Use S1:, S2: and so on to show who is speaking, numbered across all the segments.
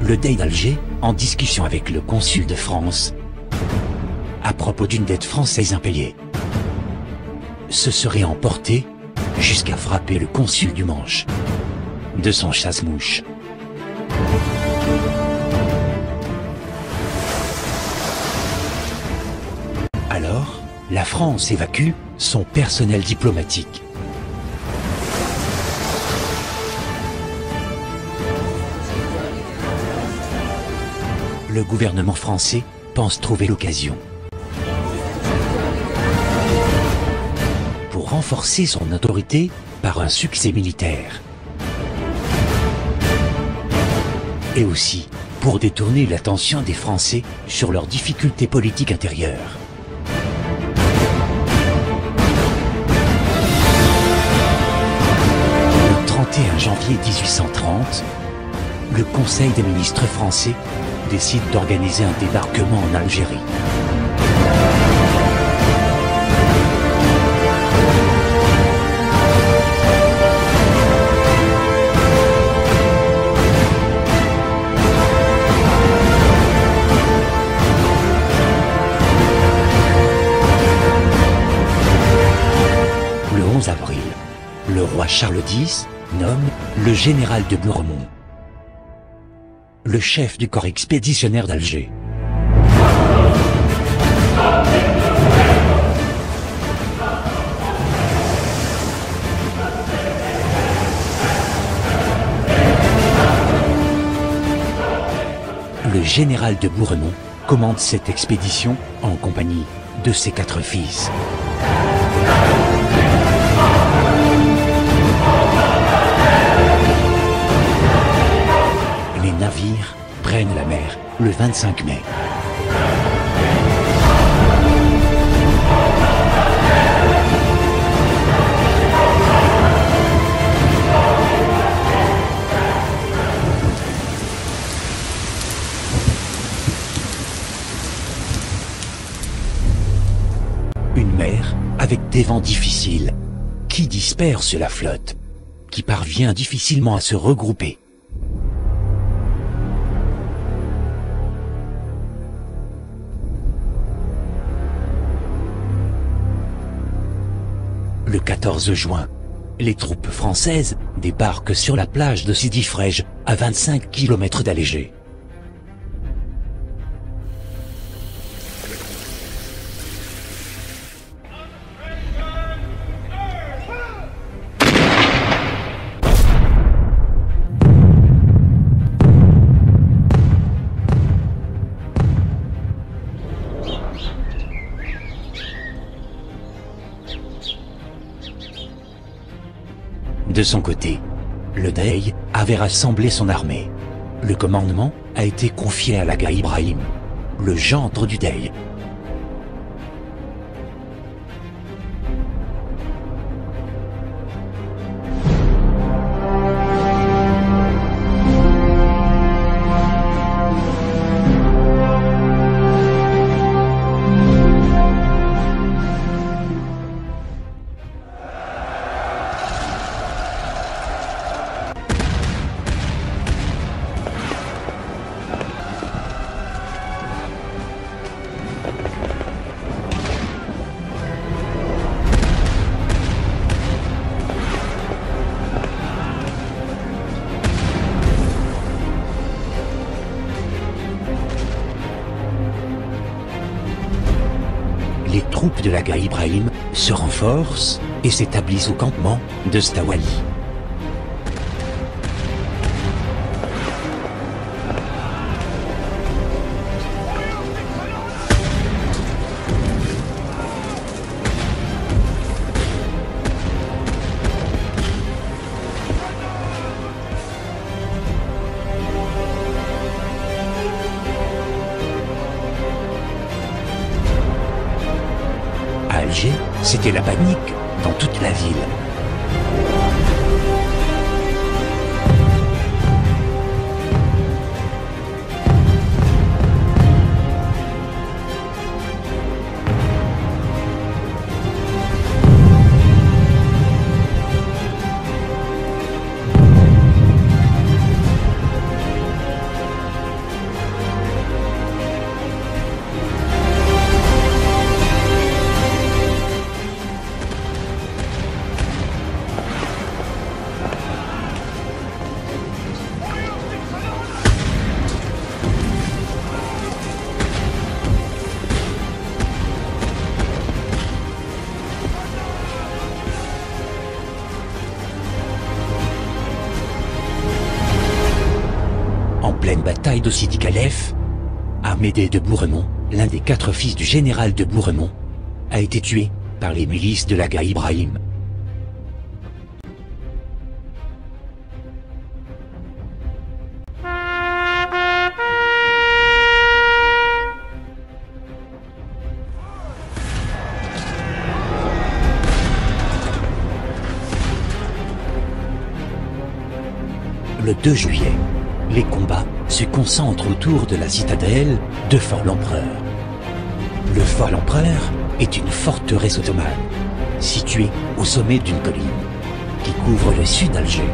S1: le Dey d'Alger, en discussion avec le consul de France, à propos d'une dette française impayée, se serait emporté jusqu'à frapper le consul du Manche de son chasse-mouche. Alors, la France évacue son personnel diplomatique. Le gouvernement français pense trouver l'occasion pour renforcer son autorité par un succès militaire. Et aussi pour détourner l'attention des Français sur leurs difficultés politiques intérieures. Le 31 janvier 1830, le Conseil des ministres français décide d'organiser un débarquement en Algérie. Le 11 avril, le roi Charles X nomme le général de Bourmont le chef du corps expéditionnaire d'Alger. Le général de Bourmont commande cette expédition en compagnie de ses 4 fils. Les navires prennent la mer le 25 mai. Une mer avec des vents difficiles qui dispersent la flotte, qui parvient difficilement à se regrouper. Le 14 juin, les troupes françaises débarquent sur la plage de Sidi Frej, à 25 km d'Alger. De son côté, le Dey avait rassemblé son armée. Le commandement a été confié à l'Agha Ibrahim, le gendre du Dey. Les troupes de l'Agha Ibrahim se renforcent et s'établissent au campement de Stawali. À Alger, c'était la panique dans toute la ville. bataille de Sidi Khalef, Amédée de Bouremont, l'un des 4 fils du général de Bouremont, a été tué par les milices de l'Agha Ibrahim. Le 2 juillet, les combats se concentrent autour de la citadelle de Fort-l'Empereur. Le Fort-l'Empereur est une forteresse ottomane, située au sommet d'une colline, qui couvre le sud d'Alger.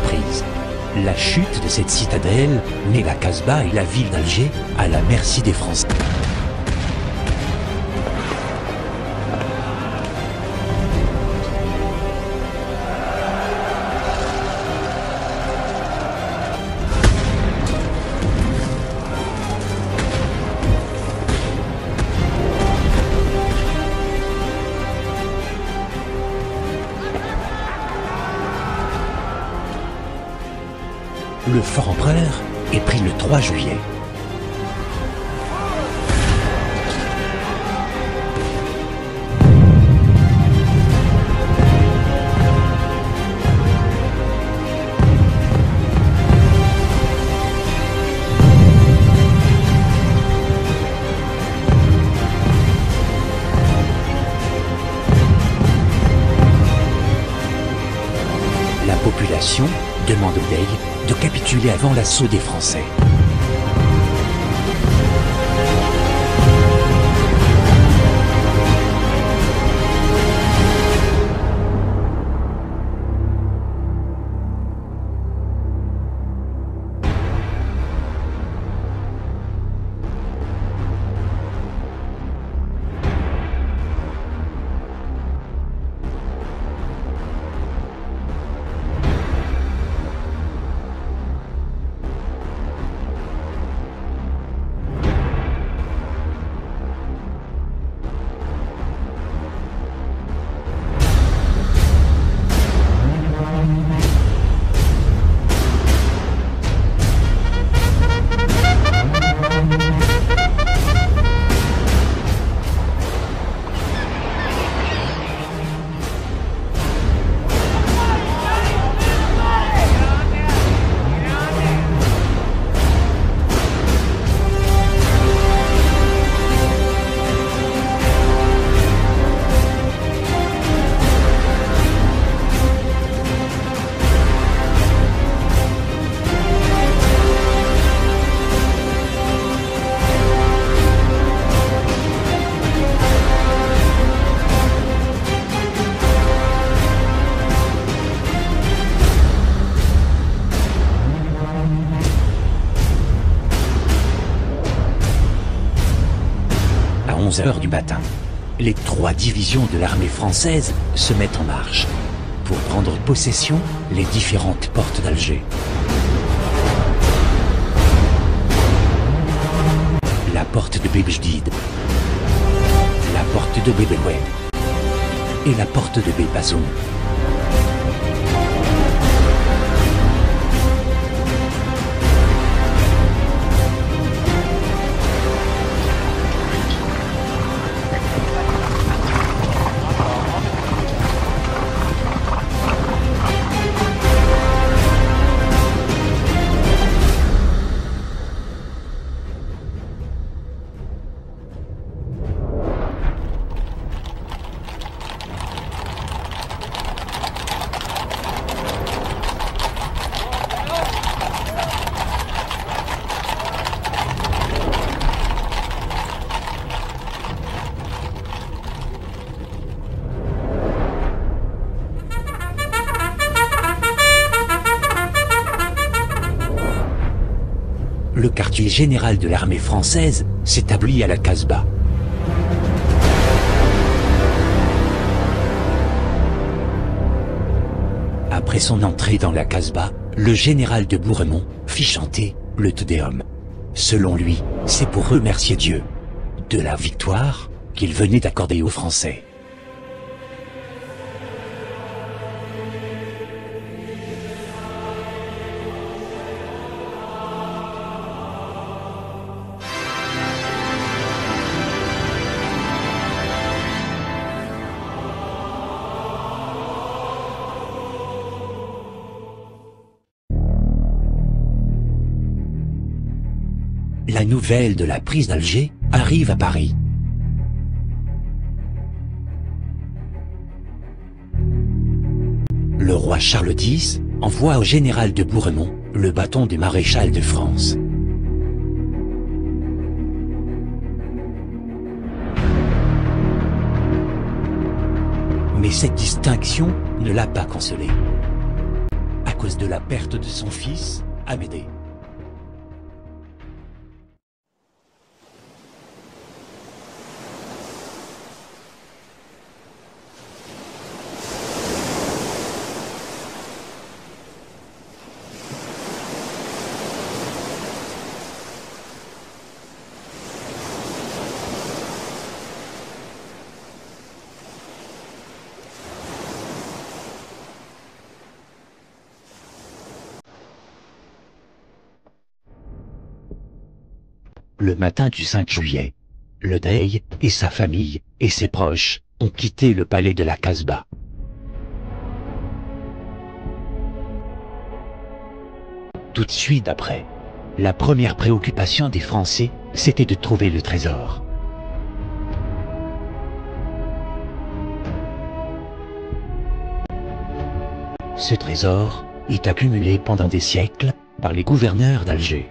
S1: Prise. La chute de cette citadelle met la Casbah et la ville d'Alger à la merci des Français. Le Fort-Empereur est pris le 3 juillet. La population demande au Dey de capituler avant l'assaut des Français. À 11 h du matin, les 3 divisions de l'armée française se mettent en marche pour prendre possession les différentes portes d'Alger. La porte de Bebjdid, la porte de Bebelwed et la porte de Bebazoum. Le quartier général de l'armée française s'établit à la Casbah. Après son entrée dans la Casbah, le général de Bouremont fit chanter le Te Deum. Selon lui, c'est pour remercier Dieu de la victoire qu'il venait d'accorder aux Français. la nouvelle de la prise d'Alger arrive à Paris. Le roi Charles X envoie au général de Bourmont le bâton du maréchal de France. Mais cette distinction ne l'a pas consolé, à cause de la perte de son fils, Amédée. Le matin du 5 juillet, le Dey et sa famille et ses proches ont quitté le palais de la Casbah. Tout de suite après, la première préoccupation des Français, c'était de trouver le trésor. Ce trésor est accumulé pendant des siècles par les gouverneurs d'Alger.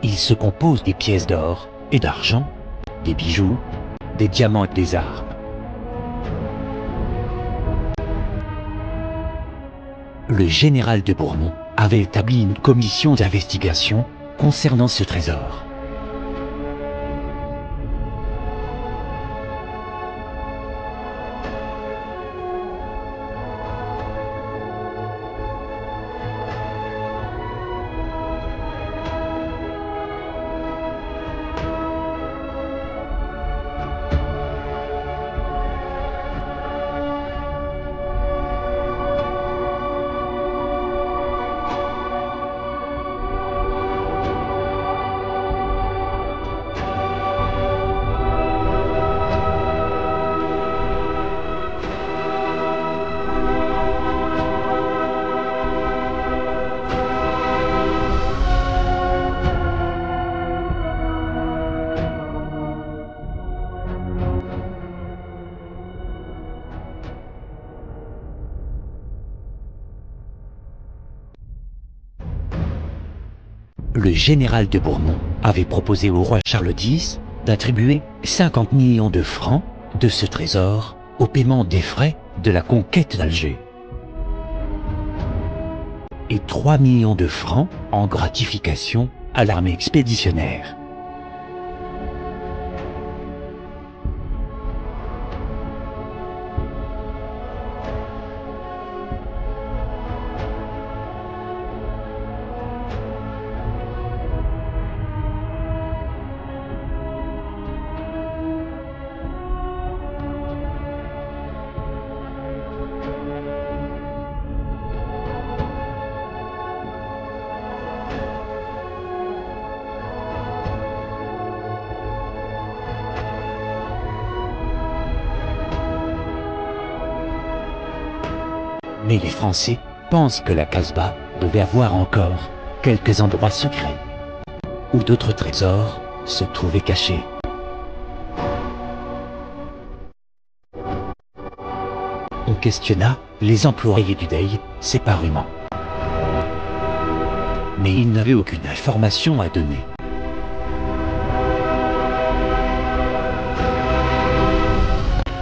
S1: Il se compose des pièces d'or et d'argent, des bijoux, des diamants et des armes. Le général de Bourmont avait établi une commission d'investigation concernant ce trésor. Le général de Bourmont avait proposé au roi Charles X d'attribuer 50 millions de francs de ce trésor au paiement des frais de la conquête d'Alger et 3 millions de francs en gratification à l'armée expéditionnaire. Mais les Français pensent que la Casbah devait avoir encore quelques endroits secrets, où d'autres trésors se trouvaient cachés. On questionna les employés du Dey séparément. Mais ils n'avaient aucune information à donner.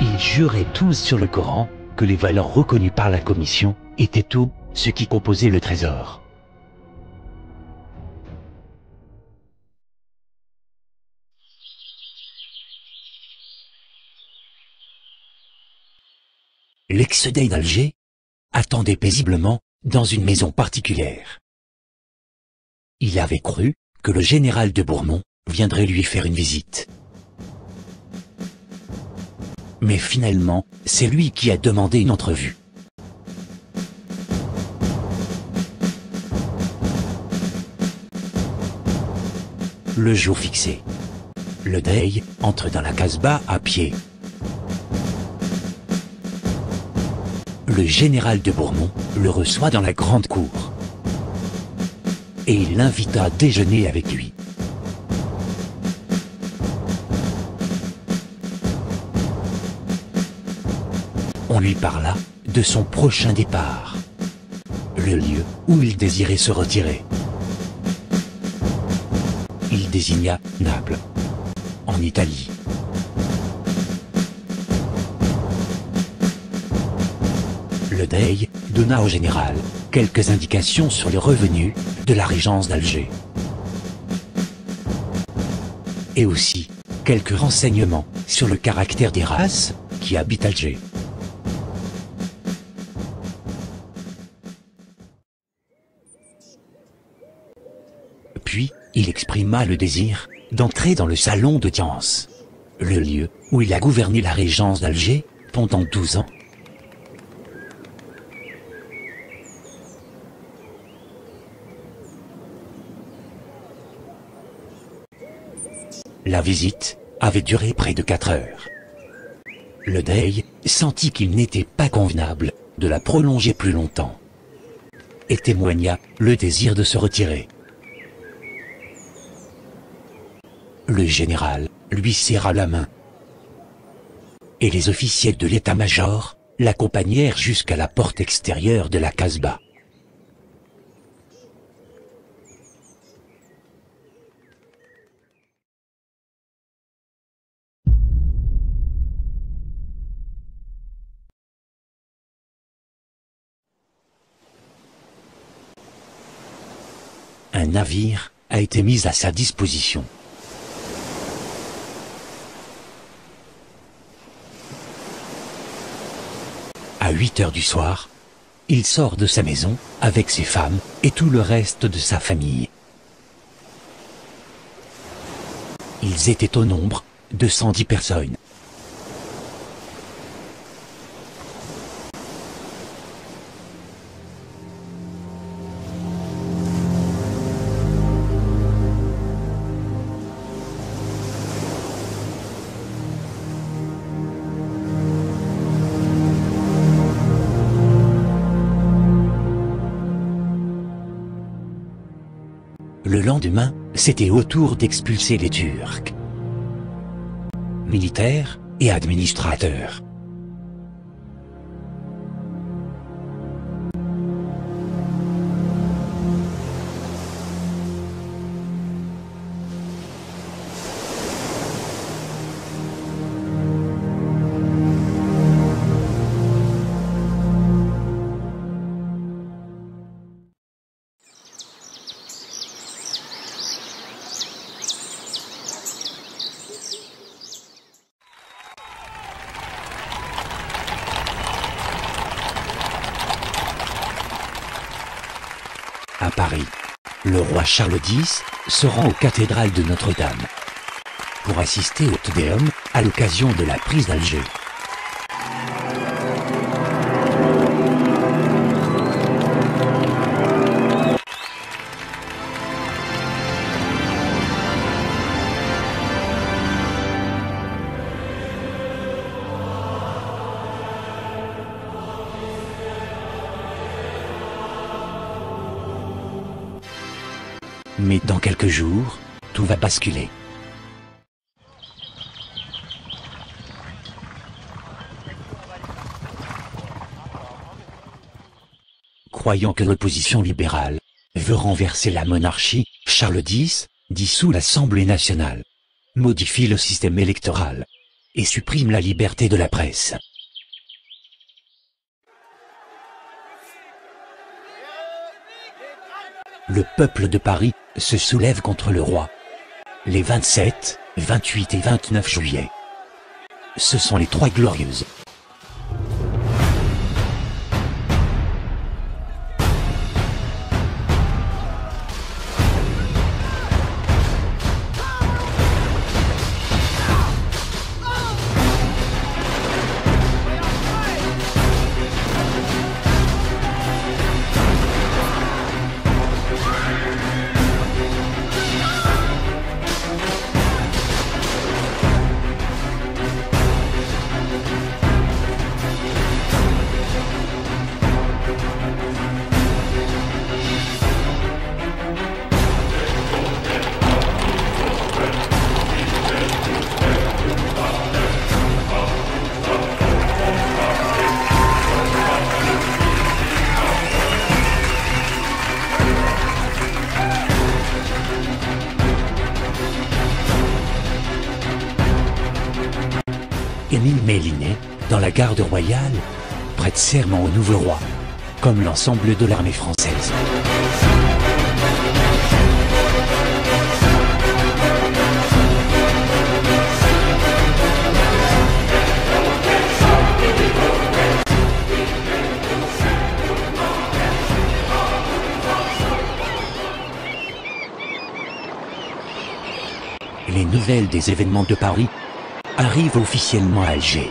S1: Ils juraient tous sur le Coran que les valeurs reconnues par la commission étaient tout ce qui composait le trésor. L'ex-Dey d'Alger attendait paisiblement dans une maison particulière. Il avait cru que le général de Bourmont viendrait lui faire une visite. Mais finalement, c'est lui qui a demandé une entrevue. Le jour fixé, le Dey entre dans la Casbah à pied. Le général de Bourmont le reçoit dans la grande cour et il l'invita à déjeuner avec lui. On lui parla de son prochain départ, le lieu où il désirait se retirer. Il désigna Naples, en Italie. Le Dey donna au général quelques indications sur les revenus de la régence d'Alger. Et aussi quelques renseignements sur le caractère des races qui habitent Alger. Puis, il exprima le désir d'entrer dans le salon d'audience, le lieu où il a gouverné la régence d'Alger pendant 12 ans. La visite avait duré près de 4 heures. Le Dey sentit qu'il n'était pas convenable de la prolonger plus longtemps et témoigna le désir de se retirer. Le général lui serra la main et les officiers de l'état-major l'accompagnèrent jusqu'à la porte extérieure de la Casbah. Un navire a été mis à sa disposition. À 8 heures du soir, il sort de sa maison avec ses femmes et tout le reste de sa famille. Ils étaient au nombre de 110 personnes. Le lendemain, c'était au tour d'expulser les Turcs, militaires et administrateurs. À Paris, le roi Charles X se rend aux cathédrales de Notre-Dame pour assister au Te Deum à l'occasion de la prise d'Alger. Mais dans quelques jours, tout va basculer. Croyant que l'opposition libérale veut renverser la monarchie, Charles X dissout l'Assemblée nationale, modifie le système électoral et supprime la liberté de la presse. Le peuple de Paris se soulève contre le roi. Les 27, 28 et 29 juillet. Ce sont les 3 glorieuses. Émile Mélinet, dans la garde royale, prête serment au nouveau roi, comme l'ensemble de l'armée française. Les nouvelles des événements de Paris arrivent officiellement à Alger.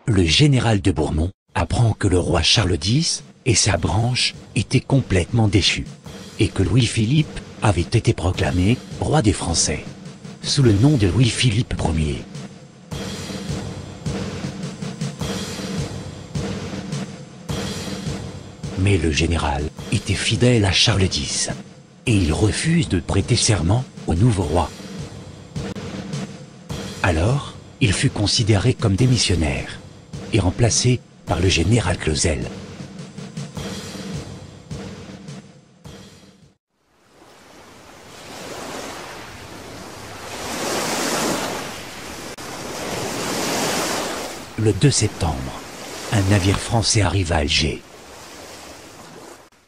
S1: Le général de Bourmont apprend que le roi Charles X et sa branche étaient complètement déchus et que Louis-Philippe avait été proclamé roi des Français, sous le nom de Louis-Philippe Ier. Mais le général était fidèle à Charles X, et il refuse de prêter serment au nouveau roi. Alors, il fut considéré comme démissionnaire, et remplacé par le général Clausel. Le 2 septembre, un navire français arrive à Alger.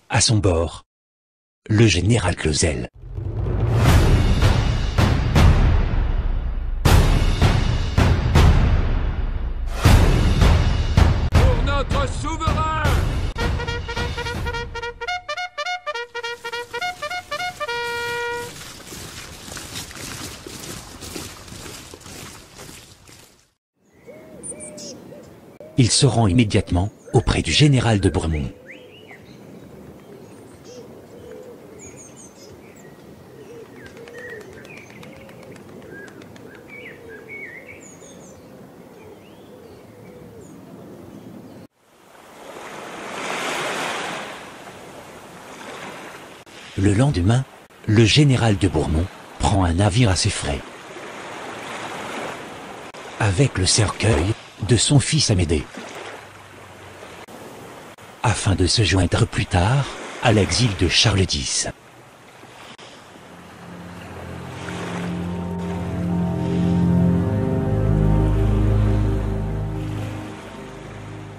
S1: À son bord, le général Clausel.
S2: Pour notre souverain!
S1: Il se rend immédiatement auprès du général de Bourmont. Le lendemain, le général de Bourmont prend un navire à ses frais, avec le cercueil de son fils Amédée, afin de se joindre plus tard à l'exil de Charles X.